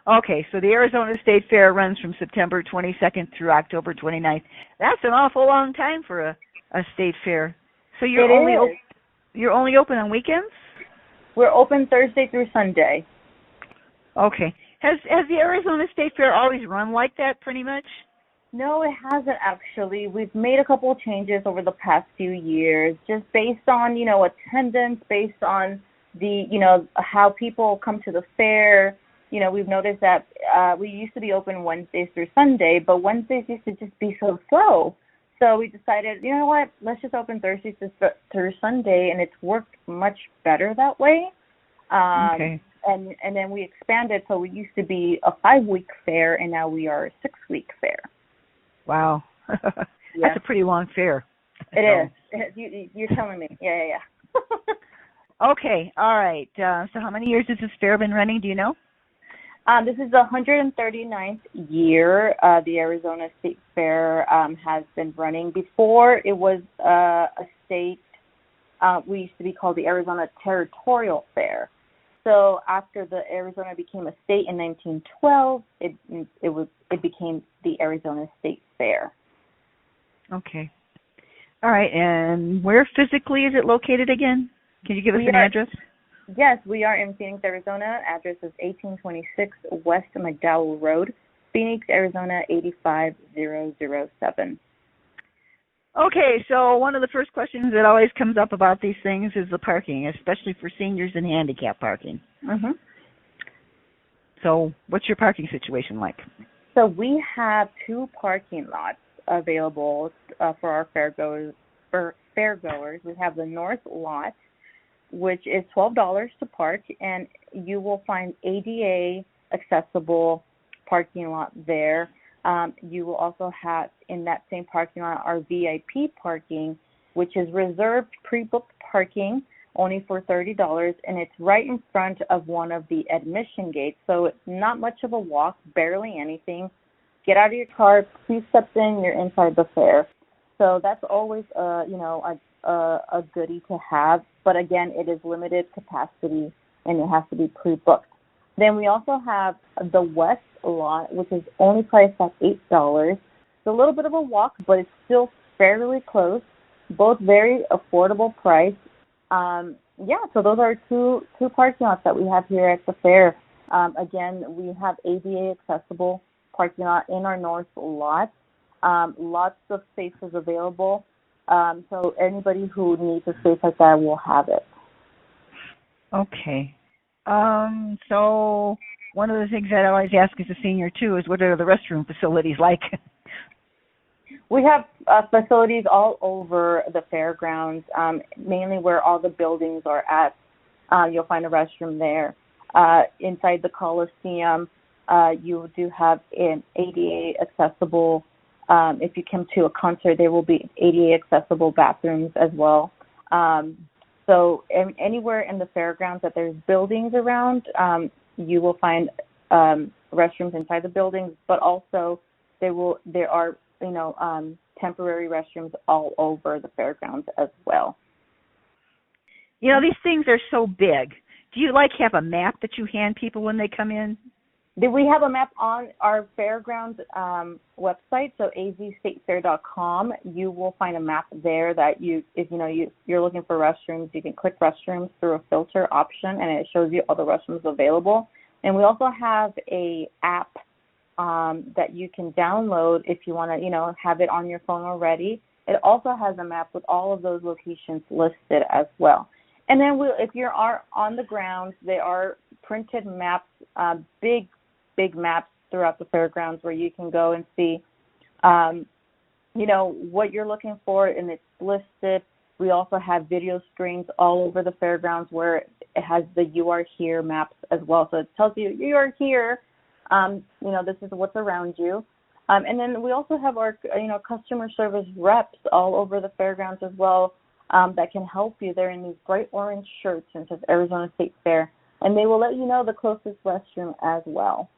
Okay, so the Arizona State Fair runs from September 22nd through October 29th. That's an awful long time for a state fair. So It is. you're only open on weekends? We're open Thursday through Sunday. Okay. Has the Arizona State Fair always run like that pretty much? No, it hasn't actually. We've made a couple of changes over the past few years, just based on, attendance, based on the, how people come to the fair. We've noticed that we used to be open Wednesdays through Sunday, but Wednesdays used to just be so slow. So we decided, you know what, let's just open Thursdays through Sunday, and it's worked much better that way. Okay. And then we expanded, so we used to be a 5-week fair, and now we are a 6-week fair. Wow. That's a pretty long fair. It is. You're telling me. Yeah. Okay. All right. So how many years has this fair been running? Do you know? This is the 139th year the Arizona State Fair has been running. Before it was a state, we used to be called the Arizona Territorial Fair. So after the Arizona became a state in 1912, it became the Arizona State Fair. Okay. All right. And where physically is it located again? Can you give us an address? Yes, we are in Phoenix, Arizona. Address is 1826 West McDowell Road, Phoenix, Arizona 85007. Okay, so one of the first questions that always comes up about these things is the parking, especially for seniors and handicap parking. Mm-hmm. So what's your parking situation like? So we have 2 parking lots available for our fairgoers. We have the north lot, which is $12 to park, and you will find ADA accessible parking lot there. You will also have in that same parking lot our VIP parking, which is reserved pre-booked parking only for $30, and it's right in front of one of the admission gates. So it's not much of a walk, barely anything. Get out of your car, please step in, you're inside the fair. So that's always a goodie to have. But again, it is limited capacity and it has to be pre-booked. Then we also have the west lot, which is only priced at $8. It's a little bit of a walk, but it's still fairly close. Both very affordable price. So those are two parking lots that we have here at the fair. Again, we have ADA accessible parking lot in our north lot. Lots of spaces available. So anybody who needs a space like that will have it. Okay. So one of the things that I always ask as a senior too is what are the restroom facilities like? We have facilities all over the fairgrounds, mainly where all the buildings are at. You'll find a restroom there. Inside the Coliseum, you do have an ADA accessible. If you come to a concert, there will be ADA accessible bathrooms as well. So anywhere in the fairgrounds that there's buildings around, you will find restrooms inside the buildings, but also there are temporary restrooms all over the fairgrounds as well. These things are so big. Do you have a map that you hand people when they come in? We have a map on our fairgrounds website, so azstatefair.com. You will find a map there that if you're looking for restrooms, you can click restrooms through a filter option, and it shows you all the restrooms available. And we also have a app that you can download if you want to, have it on your phone already. It also has a map with all of those locations listed as well. And then if you are on the grounds, there are printed maps, big maps throughout the fairgrounds where you can go and see, what you're looking for, and it's listed. We also have video screens all over the fairgrounds where it has the You Are Here maps as well. So it tells you are here, this is what's around you. And then we also have our, customer service reps all over the fairgrounds as well that can help you. They're in these bright orange shirts and it says Arizona State Fair, and they will let you know the closest restroom as well.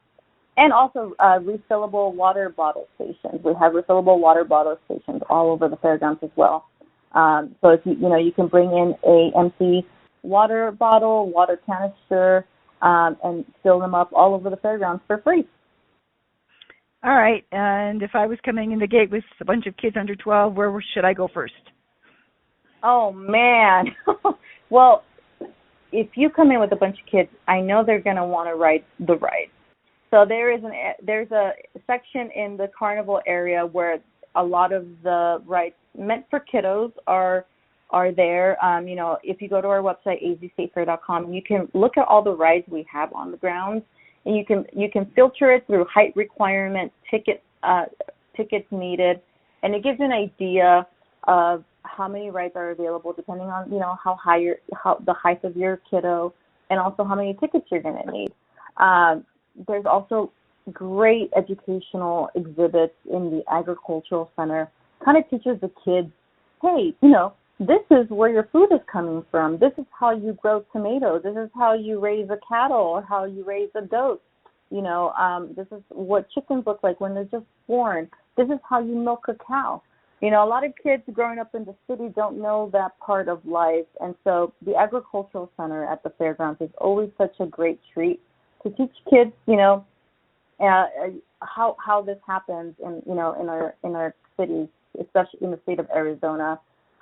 And also refillable water bottle stations. We have refillable water bottle stations all over the fairgrounds as well. So if you can bring in a empty water bottle, water canister, and fill them up all over the fairgrounds for free. All right. And if I was coming in the gate with a bunch of kids under 12, where should I go first? Oh, man. Well, if you come in with a bunch of kids, I know they're going to want to ride the ride. So there's a section in the carnival area where a lot of the rides meant for kiddos are there. If you go to our website, azstatefair.com, you can look at all the rides we have on the grounds, and you can filter it through height requirements, tickets needed, and it gives you an idea of how many rides are available depending on how the height of your kiddo, and also how many tickets you're going to need. There's also great educational exhibits in the agricultural center. Kind of teaches the kids, hey, this is where your food is coming from. This is how you grow tomatoes. This is how you raise a cattle or how you raise a goat. This is what chickens look like when they're just born. This is how you milk a cow. A lot of kids growing up in the city don't know that part of life. And so the agricultural center at the fairgrounds is always such a great treat to teach kids, how this happens in our cities, especially in the state of Arizona.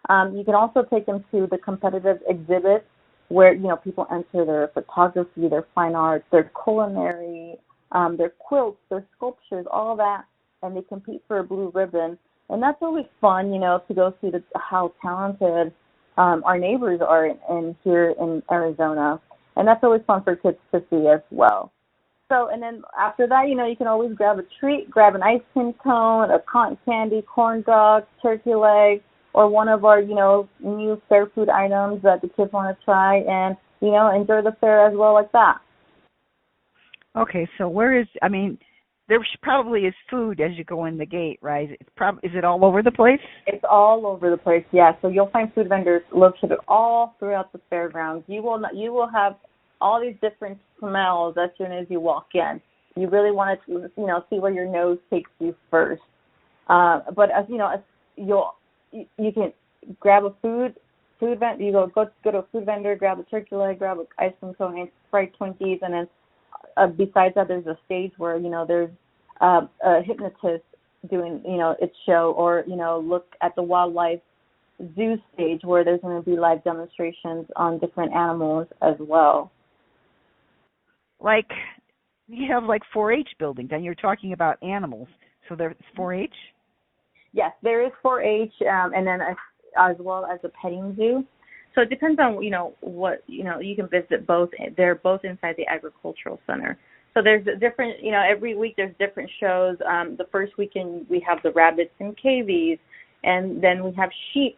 You can also take them to the competitive exhibits where, people enter their photography, their fine arts, their culinary, their quilts, their sculptures, all that, and they compete for a blue ribbon. And that's always fun, to go see how talented our neighbors are here in Arizona. And that's always fun for kids to see as well. So, and then after that, you can always grab a treat, grab an ice cream cone, a cotton candy, corn dog, turkey leg, or one of our, new fair food items that the kids want to try and, enjoy the fair as well like that. Okay, so there probably is food as you go in the gate, right? Is it all over the place? It's all over the place, yeah. So you'll find food vendors located all throughout the fairgrounds. You will have all these different smells as soon as you walk in. You really want to, see where your nose takes you first. But as you can grab a food vendor. You go to a food vendor, grab a turkey leg, grab an ice cream cone, and fried Twinkies, and then besides that, there's a stage where there's a hypnotist doing its show, or look at the wildlife zoo stage where there's going to be live demonstrations on different animals as well. Like you have 4-H buildings, and you're talking about animals, so there's 4-H. Yes, there is 4-H, and then as well as a petting zoo. So it depends on, what, you can visit both. They're both inside the agricultural center. So there's different, every week there's different shows. The first weekend we have the rabbits and cavies, and then we have sheep.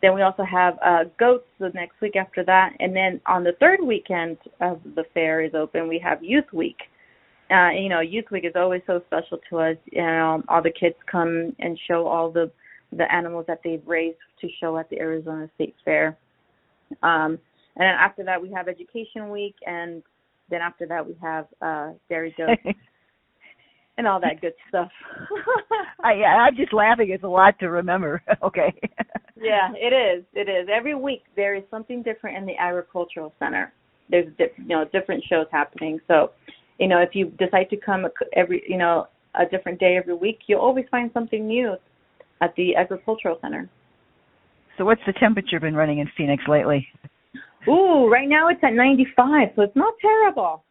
Then we also have goats the next week after that. And then on the third weekend of the fair is open, we have Youth Week. Youth Week is always so special to us. All the kids come and show all the animals that they've raised to show at the Arizona State Fair. And then after that, we have Education Week, and then after that, we have Dairy Goats and all that good stuff. I'm just laughing. It's a lot to remember. Okay. Yeah, it is. It is. Every week there is something different in the agricultural center. There's different shows happening. So, if you decide to come a different day every week, you'll always find something new at the agricultural center. So what's the temperature been running in Phoenix lately? Ooh, right now it's at 95, so it's not terrible.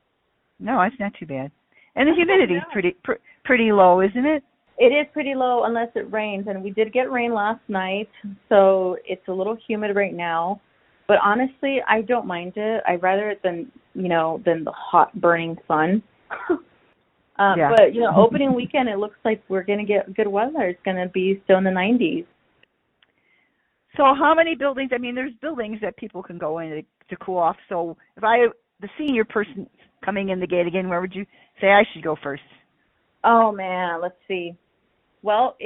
No, it's not too bad. And the humidity's pretty low, isn't it? It is pretty low unless it rains, and we did get rain last night, so it's a little humid right now. But honestly, I don't mind it. I'd rather it than the hot burning sun. Yeah. But opening weekend, it looks like we're going to get good weather. It's going to be still in the 90s. So how many buildings? There's buildings that people can go in to cool off. So if the senior person coming in the gate again, where would you say I should go first? Oh, man, let's see. Well,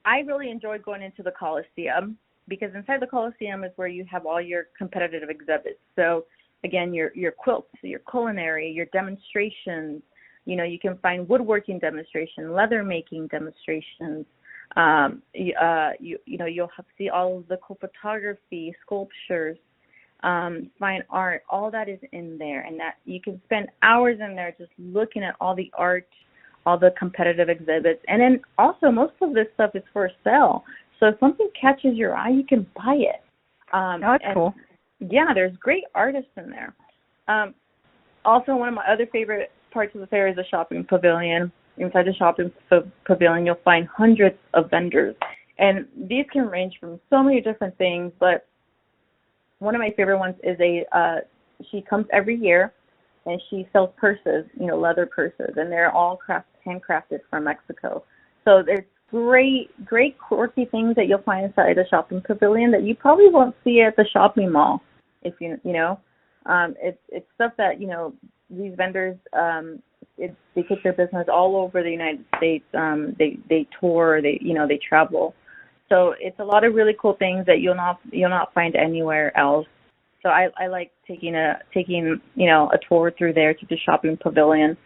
I really enjoy going into the Coliseum, because inside the Coliseum is where you have all your competitive exhibits. So, again, your quilts, your culinary, your demonstrations. You can find woodworking demonstration, leather making demonstrations. You'll have to see all of the cool photography, sculptures. fine art, all that is in there, and that you can spend hours in there just looking at all the art, all the competitive exhibits, and then also most of this stuff is for sale. So if something catches your eye, you can buy it. That's cool. Yeah, there's great artists in there. Also, one of my other favorite parts of the fair is the shopping pavilion. Inside the shopping pavilion, you'll find hundreds of vendors. And these can range from so many different things, but one of my favorite ones is she comes every year, and she sells purses, leather purses, and they're all handcrafted from Mexico. So there's great quirky things that you'll find inside the shopping pavilion that you probably won't see at the shopping mall. If it's stuff that these vendors they take their business all over the United States. They tour, they travel. So it's a lot of really cool things that you'll not find anywhere else. So I like taking a tour through there to the shopping pavilion.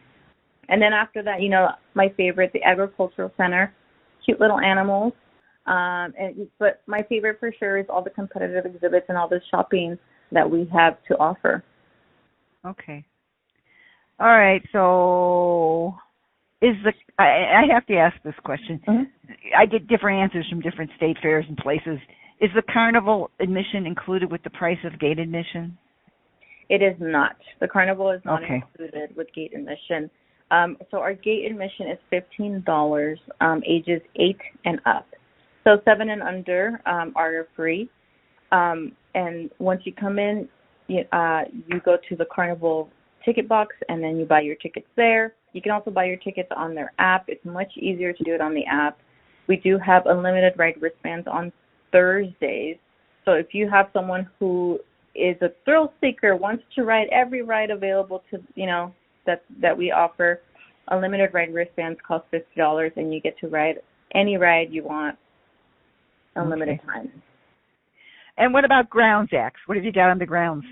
And then after that, my favorite, the agricultural center, cute little animals. But my favorite for sure is all the competitive exhibits and all the shopping that we have to offer. Okay. All right. So I have to ask this question. Mm-hmm. I get different answers from different state fairs and places. Is the carnival admission included with the price of gate admission? It is not. The carnival is not okay. included with gate admission. So our gate admission is $15, ages 8 and up. So 7 and under are free. And once you come in, you go to the carnival ticket box, and then you buy your tickets there. You can also buy your tickets on their app. It's much easier to do it on the app. We do have unlimited ride wristbands on Thursdays. So if you have someone who is a thrill seeker, wants to ride every ride available to, that we offer, unlimited ride wristbands cost $50, and you get to ride any ride you want, unlimited time. And what about grounds acts? What have you got on the grounds?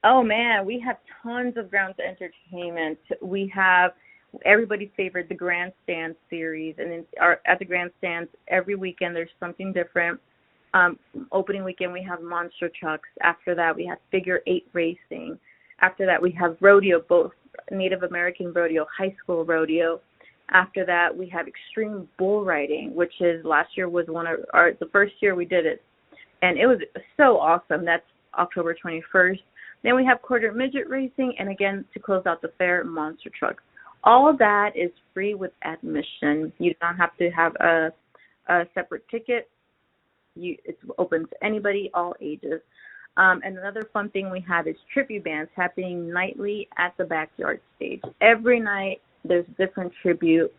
Oh, man, we have tons of grounds entertainment. We have everybody's favorite, the Grandstand series. And at the Grandstands, every weekend there's something different. Opening weekend, we have monster trucks. After that, we have figure 8 racing. After that, we have rodeo, both Native American rodeo, high school rodeo. After that, we have extreme bull riding, which is last year was the first year we did it. And it was so awesome. That's October 21st. Then we have quarter midget racing, and again, to close out the fair, monster trucks. All of that is free with admission. You don't have to have a separate ticket. It's open to anybody, all ages. And another fun thing we have is tribute bands happening nightly at the backyard stage. Every night there's a different tribute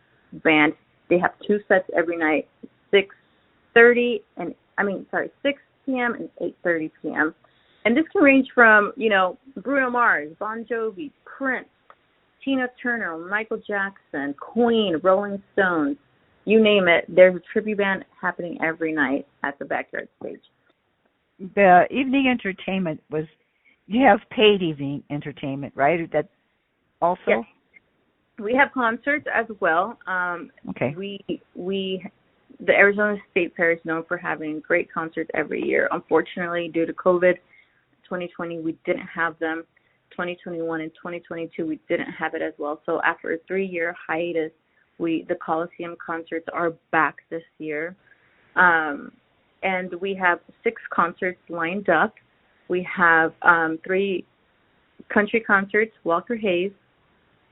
band. They have 2 sets every night, 6 p.m. and 8:30 p.m. And this can range from, Bruno Mars, Bon Jovi, Prince, Tina Turner, Michael Jackson, Queen, Rolling Stones, you name it. There's a tribute band happening every night at the backyard stage. The evening entertainment you have paid evening entertainment, right? That also? Yes. We have concerts as well. Okay. The Arizona State Fair is known for having great concerts every year. Unfortunately, due to COVID, 2020 we didn't have them. 2021 and 2022 we didn't have it as well. So after a 3-year hiatus, the Coliseum concerts are back this year. And we have 6 concerts lined up. We have 3 country concerts, Walker Hayes,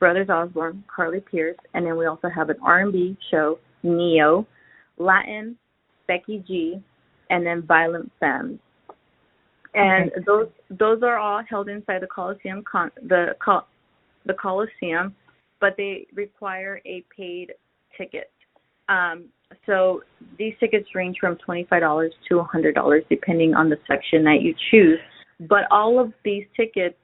Brothers Osborne, Carly Pierce, and then we also have an R&B show, Neo, Latin, Becky G, and then Violent Femmes. And those are all held inside the Coliseum, the Coliseum, but they require a paid ticket. So these tickets range from $25 to $100 depending on the section that you choose. But all of these tickets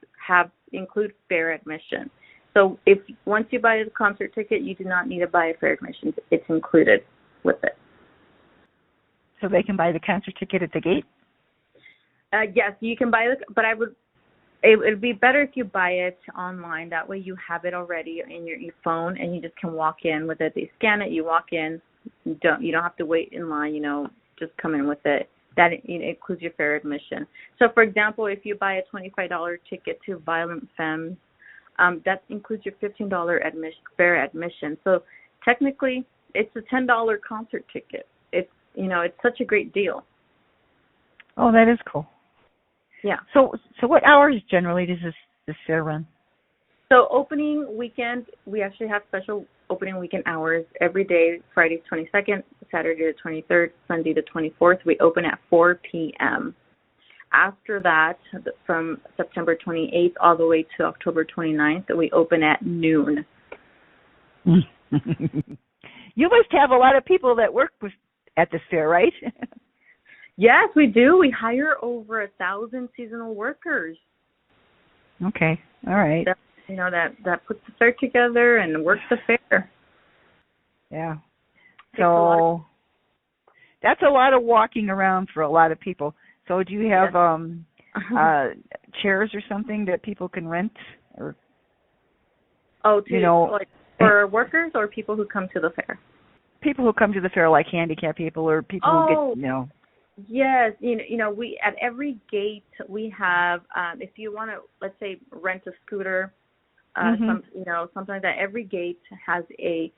include fair admission. So once you buy the concert ticket, you do not need to buy a fair admission. It's included with it. So they can buy the concert ticket at the gate? Yes, you can buy it, but it would be better if you buy it online. That way you have it already in your phone, and you just can walk in with it. They scan it, you walk in. You don't have to wait in line. Just come in with it. that includes your fair admission. So, for example, if you buy a $25 ticket to Violent Femmes, that includes your $15 fair admission. So, technically, it's a $10 concert ticket. It's such a great deal. Oh, that is cool. Yeah. So what hours generally does this fair run? So opening weekend, we actually have special opening weekend hours every day. Friday 22nd, Saturday the 23rd, Sunday the 24th. We open at 4 p.m. After that, from September 28th all the way to October 29th, we open at noon. You must have a lot of people that work at this fair, right? Yes, we do. We hire over 1,000 seasonal workers. Okay, all right. That puts the fair together and works the fair. Yeah. So that's a lot of walking around for a lot of people. So do you have chairs or something that people can rent? Or like for workers or people who come to the fair? People who come to the fair, like handicapped people or people who get, Yes, we at every gate we have. If you want to, let's say, rent a scooter, something like that. Every gate has a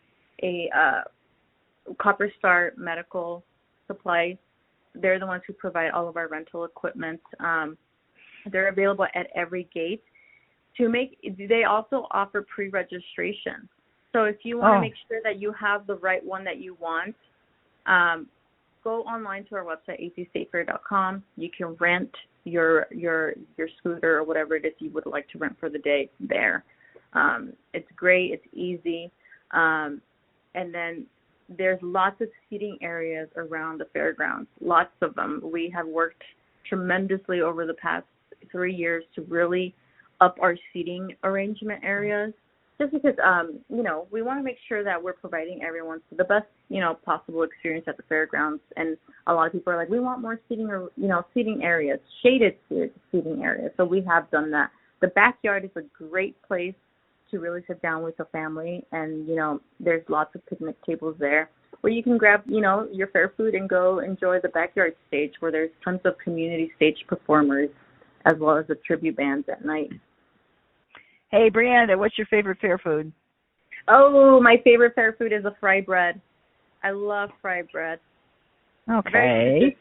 Copper Star Medical Supply. They're the ones who provide all of our rental equipment. They're available at every gate. They also offer pre-registration. So if you want to make sure that you have the right one that you want, go online to our website, azstatefair.com. You can rent your scooter or whatever it is you would like to rent for the day there. It's great. It's easy. And then there's lots of seating areas around the fairgrounds, lots of them. We have worked tremendously over the past 3 years to really up our seating arrangement areas, just because, we want to make sure that we're providing everyone the best, possible experience at the fairgrounds. And a lot of people are like, we want more seating or, seating areas, shaded seating areas. So we have done that. The backyard is a great place to really sit down with a family. And, there's lots of picnic tables there where you can grab, your fair food and go enjoy the backyard stage where there's tons of community stage performers as well as the tribute bands at night. Hey, Brianda, what's your favorite fair food? Oh, my favorite fair food is a fry bread. I love fry bread. Okay.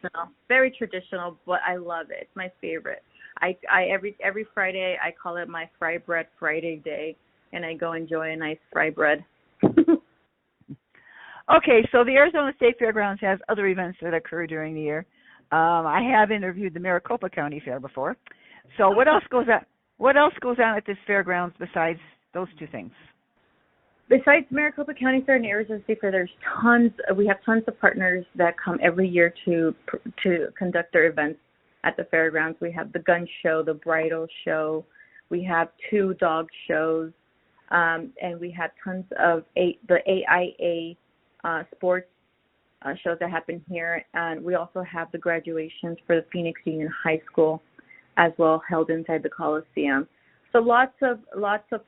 Very traditional, but I love it. It's my favorite. I every Friday I call it my fry bread Friday day, and I go enjoy a nice fry bread. Okay, so the Arizona State Fairgrounds has other events that occur during the year. I have interviewed the Maricopa County Fair before. So what else goes on? What else goes on at this fairgrounds besides those two things? Besides Maricopa County Fair and Arizona State Fair, we have tons of partners that come every year to conduct their events at the fairgrounds. We have the gun show, the bridal show, we have 2 dog shows, and we have tons of the AIA sports shows that happen here, and we also have the graduations for the Phoenix Union High School as well, held inside the Coliseum. So lots of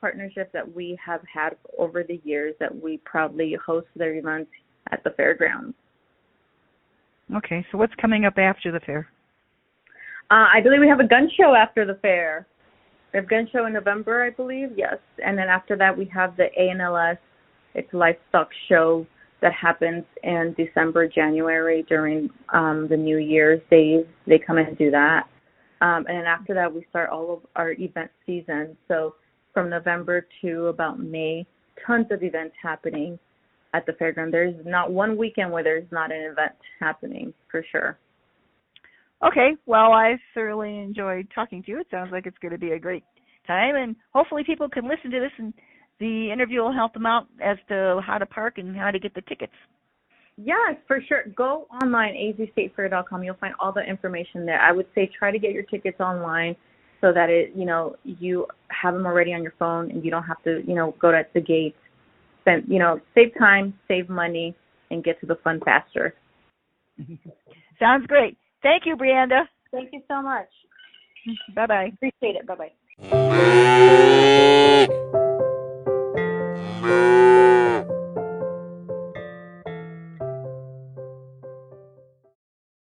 partnerships that we have had over the years that we proudly host their events at the fairgrounds. Okay, so what's coming up after the fair? I believe we have a gun show after the fair. We have a gun show in November, I believe, yes. And then after that we have the ANLS. It's a livestock show that happens in December, January during the New Year's days. They come and do that. And then after that, we start all of our event season. So from November to about May, tons of events happening at the fairground. There's not one weekend where there's not an event happening, for sure. Okay, well, I thoroughly enjoyed talking to you. It sounds like it's going to be a great time, and hopefully people can listen to this, and the interview will help them out as to how to park and how to get the tickets. Yes, for sure. Go online, azstatefair.com. You'll find all the information there. I would say try to get your tickets online so that you have them already on your phone and you don't have to, go to the gate. Save time, save money, and get to the fun faster. Sounds great. Thank you, Brianda. Thank you so much. Bye-bye. Appreciate it. Bye-bye.